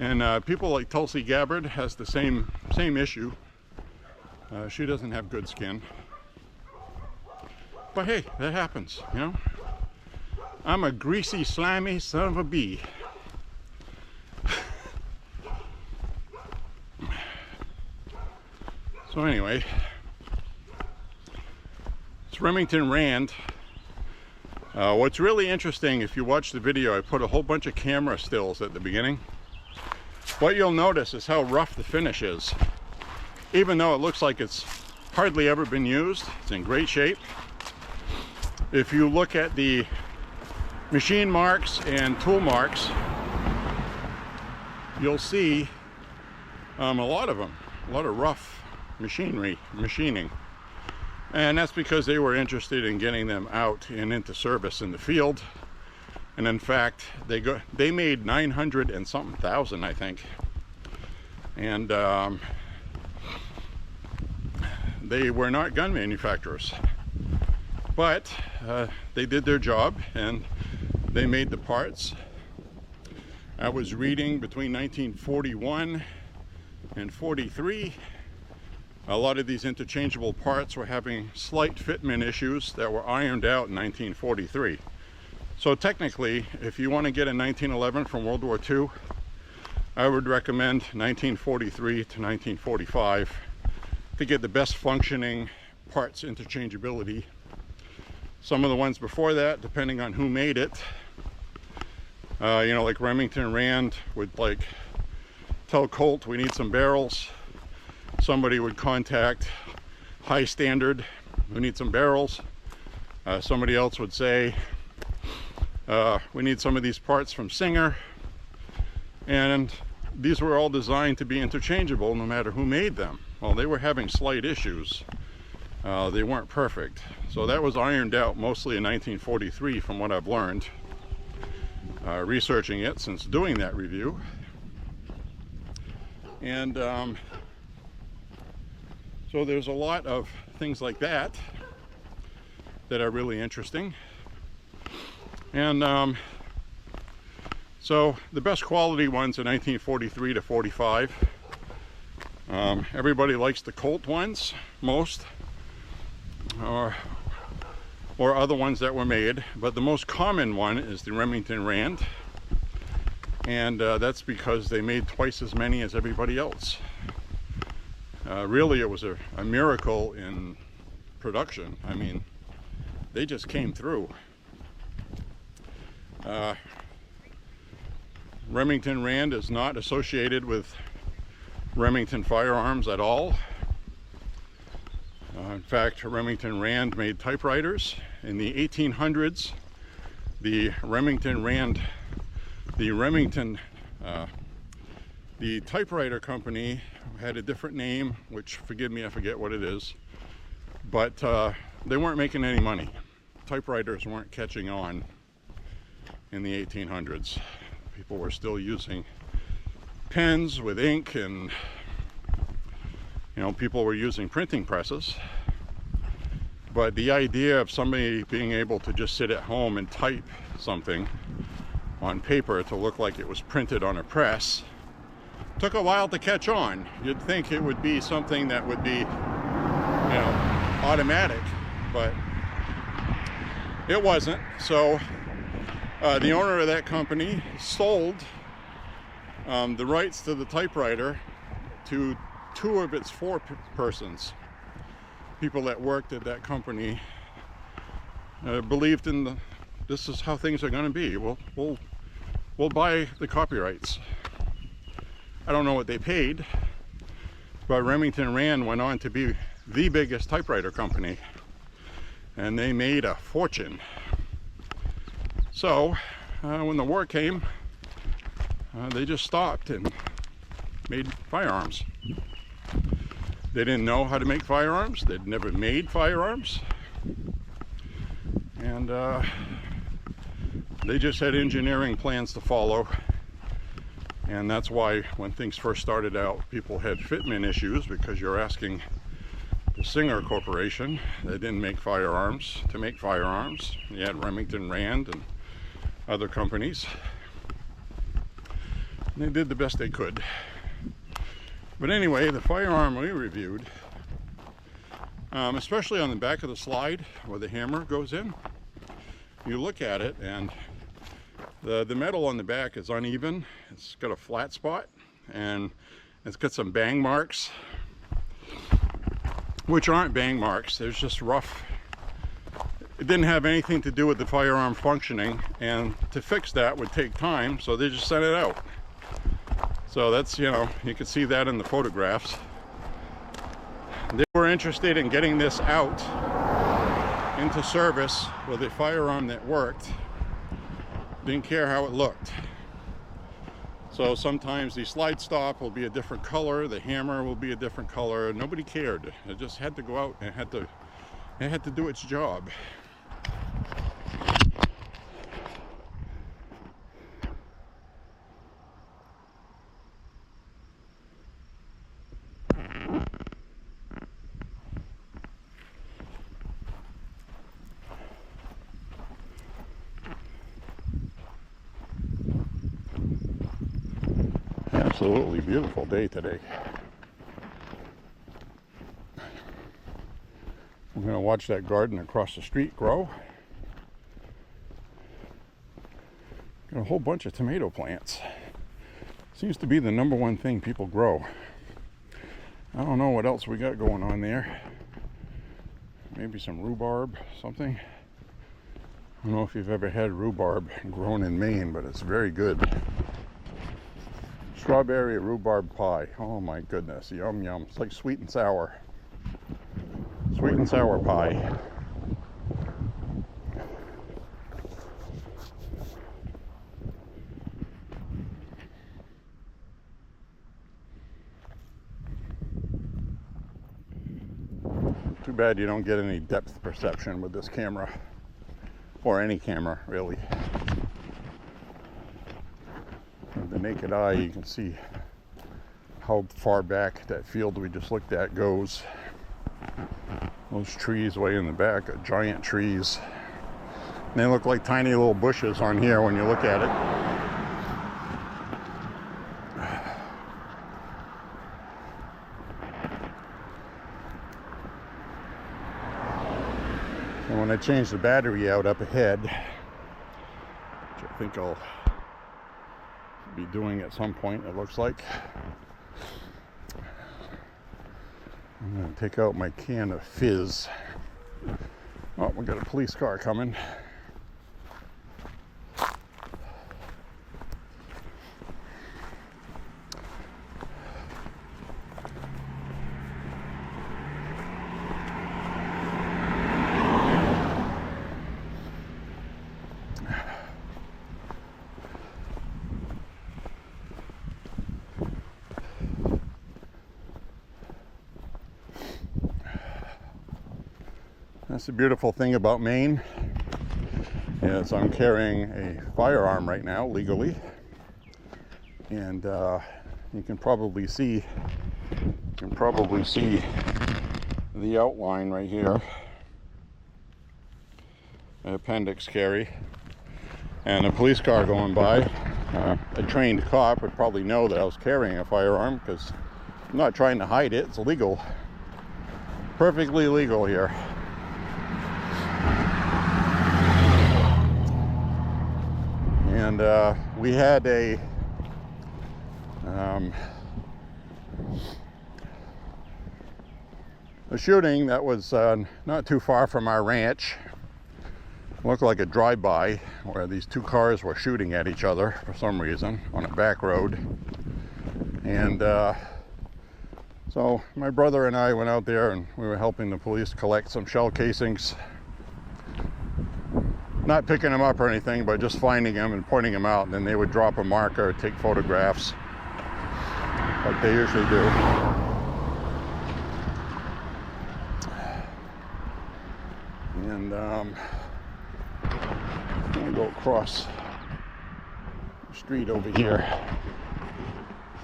And people like Tulsi Gabbard has the same issue. She doesn't have good skin. But hey, that happens, you know? I'm a greasy, slimy son of a bee. So anyway, it's Remington Rand. What's really interesting, if you watch the video, I put a whole bunch of camera stills at the beginning. What you'll notice is how rough the finish is. Even though it looks like it's hardly ever been used, it's in great shape. If you look at the machine marks and tool marks, you'll see a lot of them, a lot of rough machining. And that's because they were interested in getting them out and into service in the field. And in fact, they made 900 and something thousand, I think. And they were not gun manufacturers, but they did their job and they made the parts. I was reading between 1941 and 43, a lot of these interchangeable parts were having slight fitment issues that were ironed out in 1943. So technically, if you want to get a 1911 from World War II, I would recommend 1943 to 1945 to get the best functioning parts interchangeability. Some of the ones before that, depending on who made it, you know, like Remington Rand would like tell Colt, we need some barrels. Somebody would contact High Standard, we need some barrels. Somebody else would say, we need some of these parts from Singer. And these were all designed to be interchangeable no matter who made them. Well, they were having slight issues. They weren't perfect. So that was ironed out mostly in 1943 from what I've learned, researching it since doing that review. And so there's a lot of things like that that are really interesting. And so the best quality ones are 1943 to 45. Everybody likes the Colt ones most, or other ones that were made, but the most common one is the Remington Rand, and that's because they made twice as many as everybody else. Really, it was a miracle in production. I mean, they just came through. Remington Rand is not associated with Remington Firearms at all. In fact, Remington Rand made typewriters. In the 1800s, the typewriter company had a different name, which, forgive me, I forget what it is, but they weren't making any money. Typewriters weren't catching on in the 1800s. People were still using pens with ink, and people were using printing presses. But the idea of somebody being able to just sit at home and type something on paper to look like it was printed on a press took a while to catch on. You'd think it would be something that would be, automatic, but it wasn't. So the owner of that company sold the rights to the typewriter to two of its forepersons. People that worked at that company believed in this is how things are going to be. We'll buy the copyrights. I don't know what they paid, but Remington Rand went on to be the biggest typewriter company, and they made a fortune. So when the war came, they just stopped and made firearms. They didn't know how to make firearms. They'd never made firearms. And they just had engineering plans to follow. And that's why when things first started out, people had fitment issues, because you're asking the Singer Corporation, they didn't make firearms, to make firearms. You had Remington Rand and other companies. And they did the best they could. But anyway, the firearm we reviewed, especially on the back of the slide where the hammer goes in, you look at it and the metal on the back is uneven. It's got a flat spot and it's got some bang marks, which aren't bang marks. There's just rough. It didn't have anything to do with the firearm functioning, and to fix that would take time, so they just sent it out. So that's, you can see that in the photographs. They were interested in getting this out into service with a firearm that worked. Didn't care how it looked. So sometimes the slide stop will be a different color, the hammer will be a different color. Nobody cared. It just had to go out and it had to do its job. Absolutely beautiful day today. I'm going to watch that garden across the street grow. Got a whole bunch of tomato plants. Seems to be the number one thing people grow. I don't know what else we got going on there. Maybe some rhubarb, something. I don't know if you've ever had rhubarb grown in Maine, but it's very good. Strawberry rhubarb pie. Oh my goodness, yum yum. It's like sweet and sour. Sweet and sour pie. Too bad you don't get any depth perception with this camera, or any camera really. With the naked eye, you can see how far back that field we just looked at goes. Those trees way in the back are giant trees. And they look like tiny little bushes on here when you look at it. And when I change the battery out up ahead, which I think I'll be doing at some point, it looks like, I'm going to take out my can of fizz. Oh, we got a police car coming. That's the beautiful thing about Maine, is I'm carrying a firearm right now legally, and you can probably see the outline right here, an appendix carry, and a police car going by. A trained cop would probably know that I was carrying a firearm because I'm not trying to hide it. It's legal, perfectly legal here. And we had a shooting that was not too far from our ranch. It looked like a drive-by where these two cars were shooting at each other for some reason on a back road. And so my brother and I went out there and we were helping the police collect some shell casings. Not picking them up or anything, but just finding them and pointing them out, and then they would drop a marker, take photographs, like they usually do. And I'm gonna go across the street over here.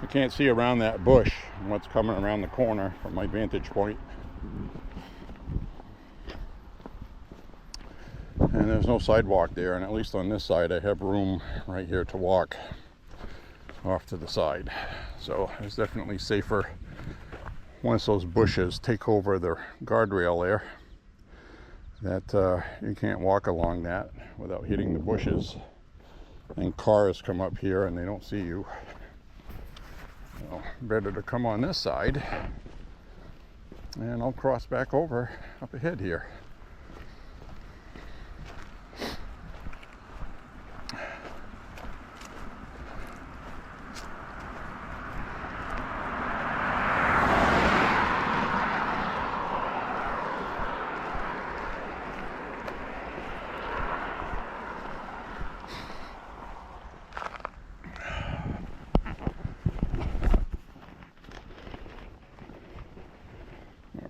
I can't see around that bush and what's coming around the corner from my vantage point. And there's no sidewalk there, and at least on this side I have room right here to walk off to the side. So it's definitely safer once those bushes take over the guardrail there, that you can't walk along that without hitting the bushes, and cars come up here and they don't see you. So better to come on this side, and I'll cross back over up ahead here.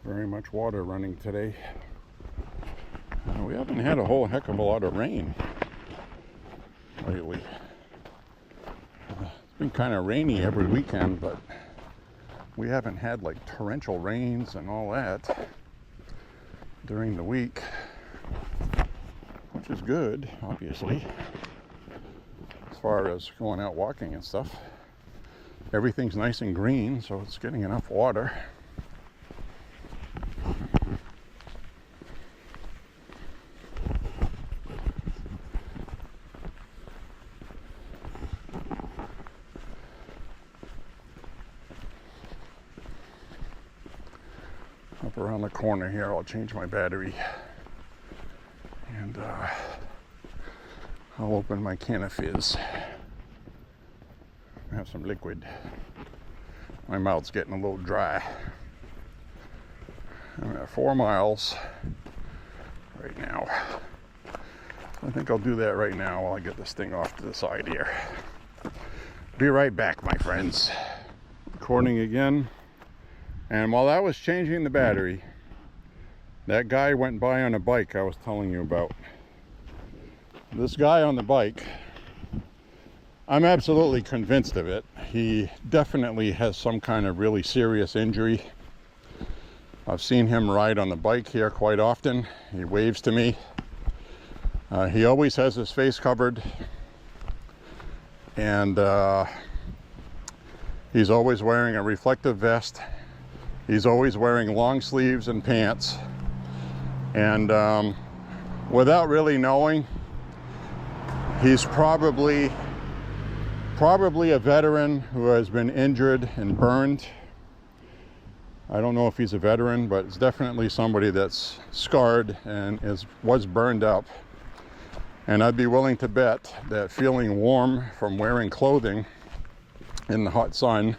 Very much water running today. We haven't had a whole heck of a lot of rain lately. It's been kind of rainy every weekend, but we haven't had like torrential rains and all that during the week, which is good, obviously, as far as going out walking and stuff. Everything's nice and green, so it's getting enough water. Up around the corner here, I'll change my battery, and I'll open my can of fizz. Have some liquid. My mouth's getting a little dry. I'm at 4 miles right now. I think I'll do that right now while I get this thing off to the side here. Be right back, my friends. Recording again. And while I was changing the battery, that guy went by on a bike I was telling you about. This guy on the bike, I'm absolutely convinced of it. He definitely has some kind of really serious injury. I've seen him ride on the bike here quite often. He waves to me. He always has his face covered. And he's always wearing a reflective vest. He's always wearing long sleeves and pants. And without really knowing, he's probably a veteran who has been injured and burned. I don't know if he's a veteran, but it's definitely somebody that's scarred and was burned up. And I'd be willing to bet that feeling warm from wearing clothing in the hot sun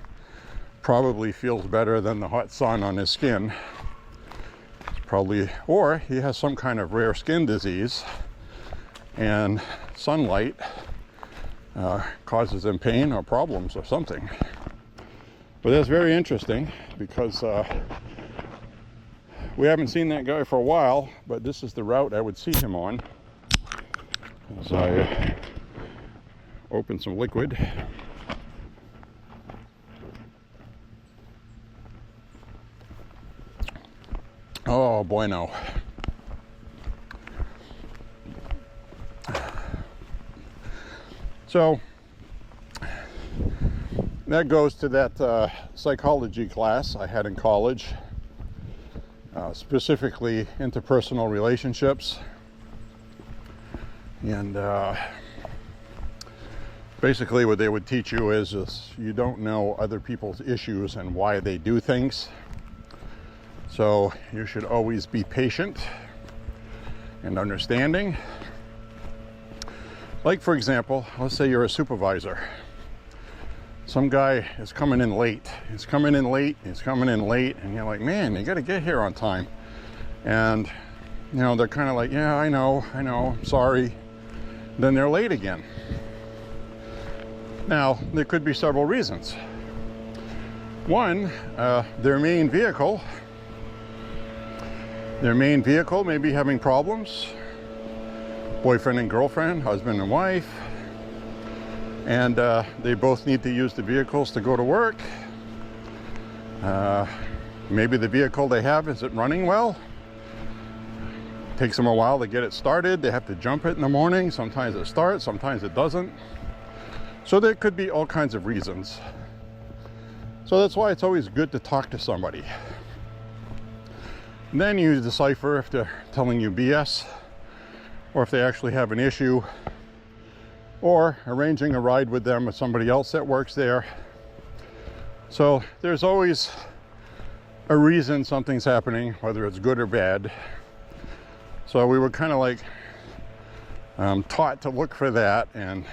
probably feels better than the hot sun on his skin. It's probably, or he has some kind of rare skin disease and sunlight causes him pain or problems or something. But that's very interesting because we haven't seen that guy for a while, but this is the route I would see him on as I open some liquid. Oh, bueno. So that goes to that psychology class I had in college, specifically interpersonal relationships. And basically what they would teach you is you don't know other people's issues and why they do things. So you should always be patient and understanding. Like, for example, let's say you're a supervisor. Some guy is coming in late. He's coming in late, and you're like, man, you got to get here on time. And, you know, they're kind of like, yeah, I know, I'm sorry. Then they're late again. Now, there could be several reasons. One, their main vehicle may be having problems. Boyfriend and girlfriend, husband and wife. And they both need to use the vehicles to go to work. Maybe the vehicle they have isn't running well. Takes them a while to get it started. They have to jump it in the morning. Sometimes it starts, sometimes it doesn't. So there could be all kinds of reasons. So that's why it's always good to talk to somebody. And then you decipher if they're telling you BS, or if they actually have an issue, or arranging a ride with them with somebody else that works there. So there's always a reason something's happening, whether it's good or bad. So we were kind of like taught to look for that and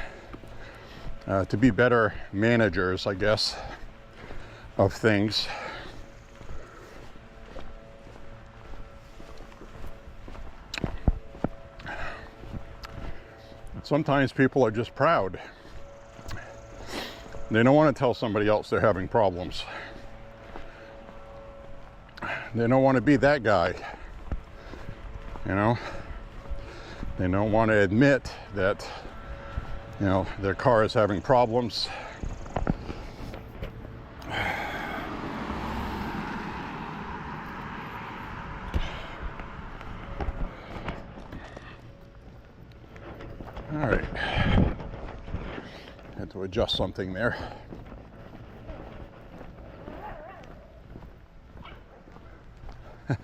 to be better managers, I guess, of things. Sometimes people are just proud. They don't want to tell somebody else they're having problems. They don't want to be that guy. You know? They don't want to admit that, you know, their car is having problems. All right, had to adjust something there. That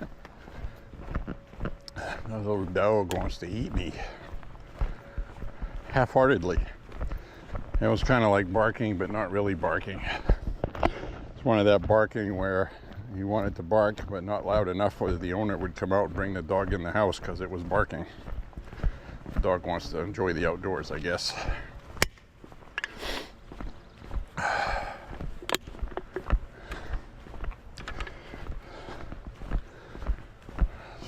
little dog wants to eat me, half-heartedly. It was kind of like barking, but not really barking. It's one of that barking where he wanted to bark, but not loud enough where the owner would come out and bring the dog in the house because it was barking. The dog wants to enjoy the outdoors, I guess.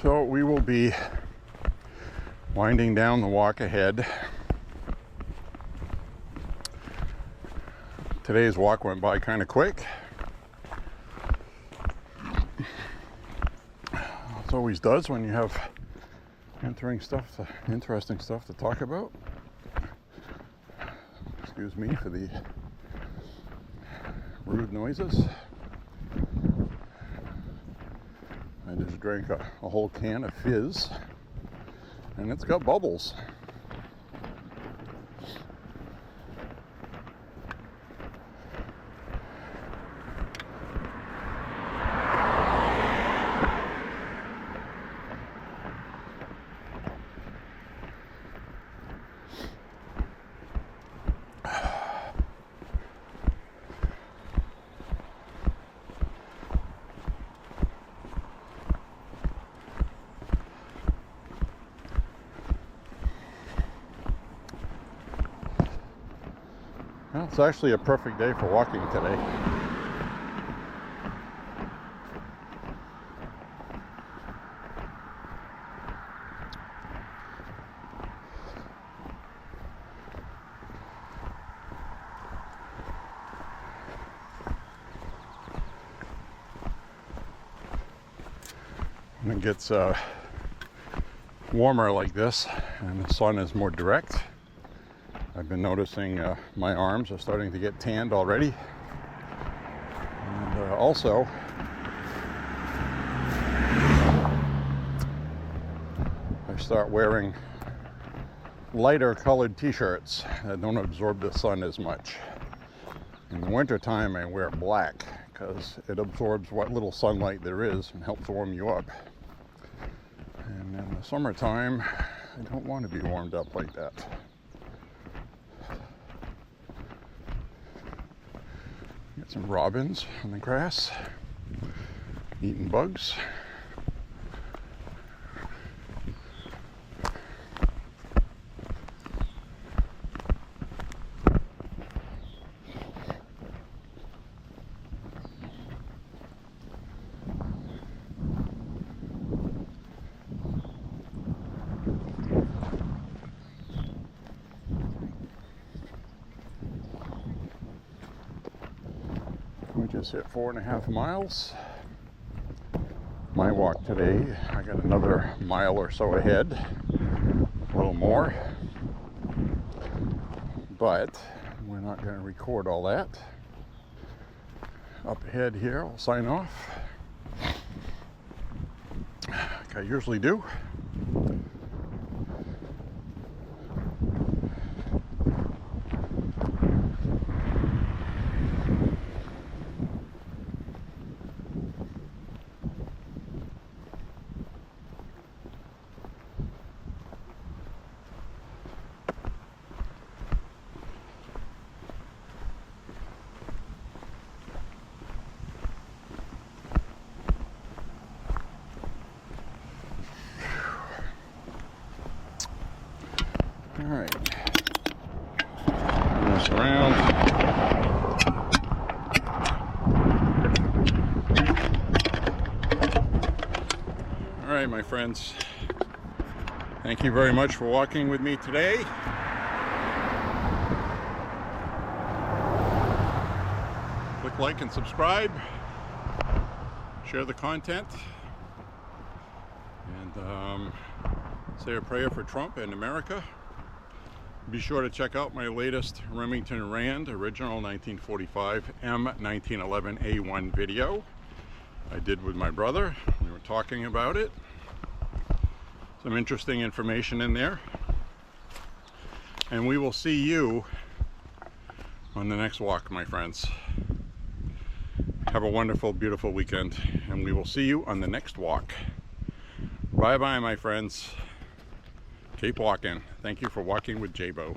So we will be winding down the walk ahead. Today's walk went by kind of quick. It always does when you have interesting stuff to talk about. Excuse me for the rude noises. I just drank a whole can of fizz, and it's got bubbles. Well, it's actually a perfect day for walking today. When it gets warmer like this and the sun is more direct, I've been noticing my arms are starting to get tanned already. And also, I start wearing lighter colored t-shirts that don't absorb the sun as much. In the winter time, I wear black because it absorbs what little sunlight there is and helps warm you up. And in the summertime, I don't want to be warmed up like that. Got some robins on the grass, eating bugs. We just hit 4.5 miles. My walk today, I got another mile or so ahead, a little more, but we're not going to record all that. Up ahead here, I'll sign off, like I usually do. All right, turn this around. All right, my friends, thank you very much for walking with me today. Click like and subscribe, share the content, and say a prayer for Trump and America. Be sure to check out my latest Remington Rand original 1945 M1911A1 video I did with my brother. We were talking about it. Some interesting information in there. And we will see you on the next walk, my friends. Have a wonderful, beautiful weekend, and we will see you on the next walk. Bye-bye, my friends. Keep walking. Thank you for walking with J.Beau.